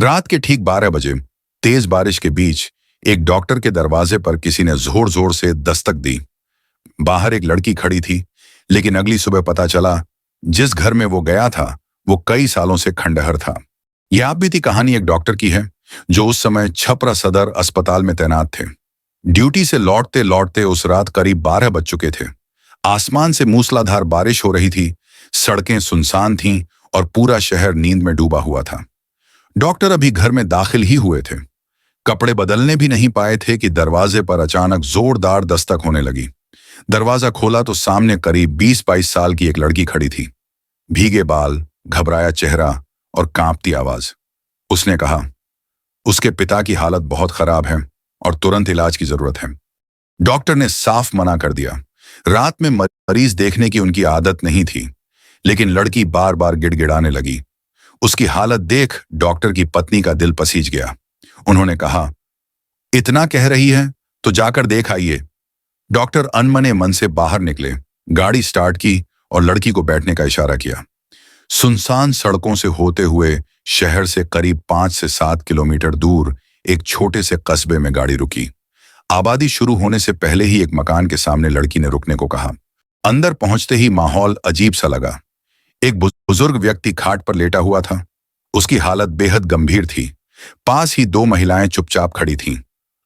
रात के ठीक 12 बजे तेज बारिश के बीच एक डॉक्टर के दरवाजे पर किसी ने जोर जोर से दस्तक दी। बाहर एक लड़की खड़ी थी, लेकिन अगली सुबह पता चला जिस घर में वो गया था वो कई सालों से खंडहर था। यह आप बीती कहानी एक डॉक्टर की है जो उस समय छपरा सदर अस्पताल में तैनात थे। ड्यूटी से लौटते लौटते उस रात करीब 12 बज चुके थे। आसमान से मूसलाधार बारिश हो रही थी, सड़कें सुनसान थीं और पूरा शहर नींद में डूबा हुआ था। डॉक्टर अभी घर में दाखिल ही हुए थे। कपड़े बदलने भी नहीं पाए थे कि दरवाजे पर अचानक जोरदार दस्तक होने लगी। दरवाजा खोला तो सामने करीब 20-22 साल की एक लड़की खड़ी थी। भीगे बाल, घबराया चेहरा और कांपती आवाज। उसने कहा, उसके पिता की हालत बहुत खराब है और तुरंत इलाज की जरूरत है। डॉक्टर ने साफ मना कर दिया। रात में मरीज देखने की उनकी आदत नहीं थी, लेकिन लड़की बार बार गिड़गिड़ाने लगी। उसकी हालत देख डॉक्टर की पत्नी का दिल पसीज गया। उन्होंने कहा, इतना कह रही है तो जाकर देख आइए। डॉक्टर अनमने मन से बाहर निकले, गाड़ी स्टार्ट की और लड़की को बैठने का इशारा किया। सुनसान सड़कों से होते हुए शहर से करीब 5 से 7 किलोमीटर दूर एक छोटे से कस्बे में गाड़ी रुकी। आबादी शुरू होने से पहले ही एक मकान के सामने लड़की ने रुकने को कहा। अंदर पहुंचते ही माहौल अजीब सा लगा। एक बुजुर्ग व्यक्ति खाट पर लेटा हुआ था। उसकी हालत बेहद गंभीर थी। पास ही 2 महिलाएं चुपचाप खड़ी थीं।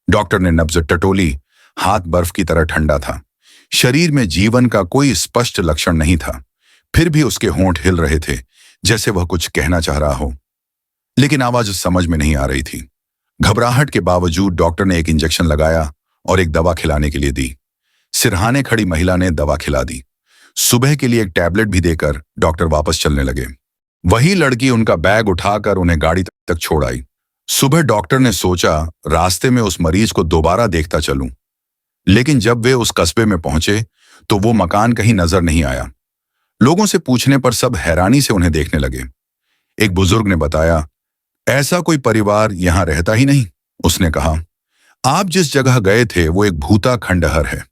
डॉक्टर ने नब्ज टटोली। हाथ बर्फ की तरह ठंडा था। शरीर में जीवन का कोई स्पष्ट लक्षण नहीं था, फिर भी उसके होंठ हिल रहे थे, जैसे वह कुछ कहना चाह रहा हो, लेकिन आवाज समझ में नहीं आ रही थी। घबराहट के बावजूद डॉक्टर ने एक इंजेक्शन लगाया और एक दवा खिलाने के लिए दी। सिरहाने खड़ी महिला ने दवा खिला दी। सुबह के लिए एक टैबलेट भी देकर डॉक्टर वापस चलने लगे। वही लड़की उनका बैग उठाकर उन्हें गाड़ी तक छोड़ आई। सुबह डॉक्टर ने सोचा रास्ते में उस मरीज को दोबारा देखता चलूं, लेकिन जब वे उस कस्बे में पहुंचे तो वो मकान कहीं नजर नहीं आया। लोगों से पूछने पर सब हैरानी से उन्हें देखने लगे। एक बुजुर्ग ने बताया, ऐसा कोई परिवार यहां रहता ही नहीं। उसने कहा, आप जिस जगह गए थे वो एक भूता खंडहर है।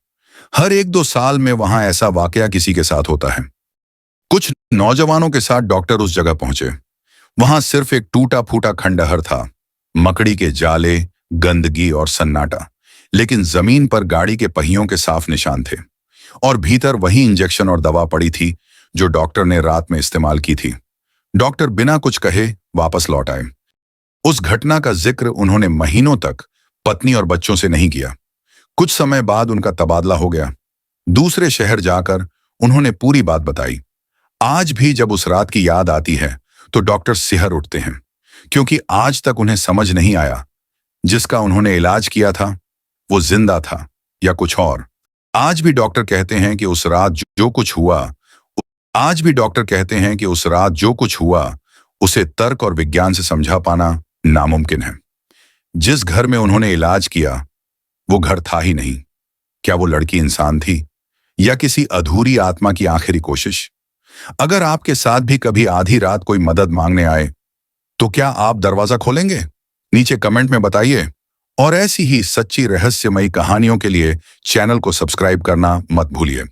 हर 1-2 साल में वहां ऐसा वाकया किसी के साथ होता है। कुछ नौजवानों के साथ डॉक्टर उस जगह पहुंचे। वहां सिर्फ एक टूटा फूटा खंडहर था, मकड़ी के जाले, गंदगी और सन्नाटा, लेकिन जमीन पर गाड़ी के पहियों के साफ निशान थे और भीतर वही इंजेक्शन और दवा पड़ी थी जो डॉक्टर ने रात में इस्तेमाल की थी। डॉक्टर बिना कुछ कहे वापस लौट आए। उस घटना का जिक्र उन्होंने महीनों तक पत्नी और बच्चों से नहीं किया। कुछ समय बाद उनका तबादला हो गया। दूसरे शहर जाकर उन्होंने पूरी बात बताई। आज भी जब उस रात की याद आती है तो डॉक्टर सिहर उठते हैं, क्योंकि आज तक उन्हें समझ नहीं आया जिसका उन्होंने इलाज किया था वो जिंदा था या कुछ और। आज भी डॉक्टर कहते हैं कि उस रात जो कुछ हुआ उसे तर्क और विज्ञान से समझा पाना नामुमकिन है। जिस घर में उन्होंने इलाज किया वो घर था ही नहीं। क्या वो लड़की इंसान थी या किसी अधूरी आत्मा की आखिरी कोशिश? अगर आपके साथ भी कभी आधी रात कोई मदद मांगने आए तो क्या आप दरवाजा खोलेंगे? नीचे कमेंट में बताइए। और ऐसी ही सच्ची रहस्यमयी कहानियों के लिए चैनल को सब्सक्राइब करना मत भूलिए।